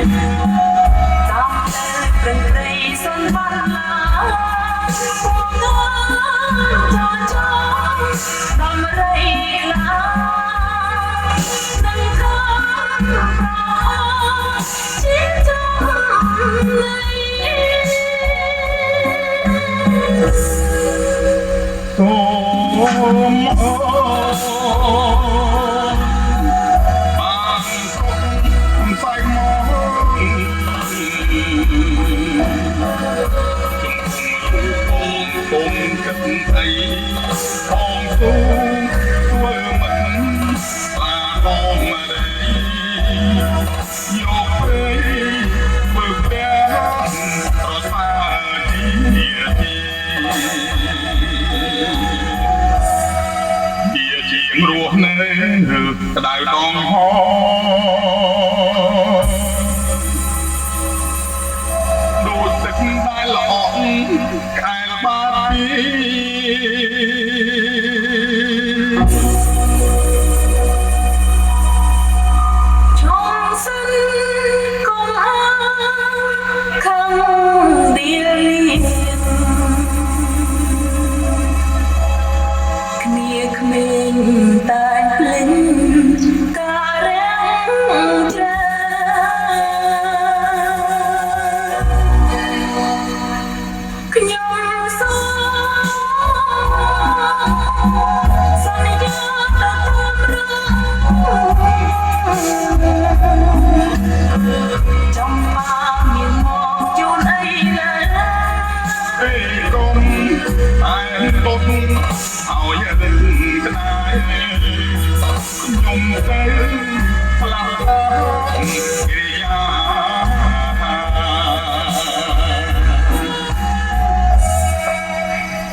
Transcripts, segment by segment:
តាមព្រឹងព្រៃសន្តានាចោដំរីឡានឹងខាជាចំណៃសូមអូអីផងទូធ្វើមិនស្លាបងមកយកពេលមើលផ្ទះប្រសាជាជាងរស់នៅក្តៅដងហដូចទឹកដែលល្អខែលបាពីតែភ្លេងការរាំងច្រាខ្ញុំសូមសន្យាដល់ខ្លួនចំមកមានមកជូនអីណាពេលកុំតែបុកឲ្យដឹងក្តៅខ្ញុំទៅផ្លាស់កិរិយា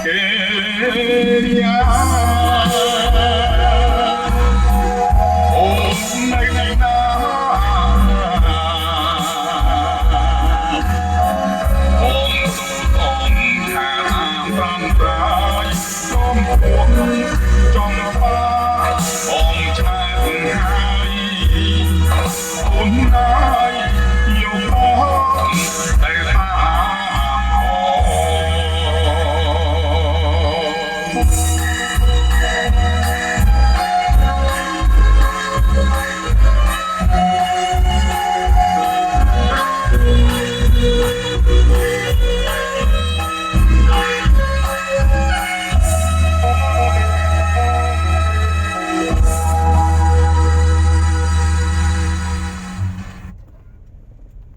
កិរិយាអូនៅណាអូសូមអូនថាតាមប្រាំសូមពួងចង់បានបងឆ្លើយហើយអូនហើយយកមកទៅតាម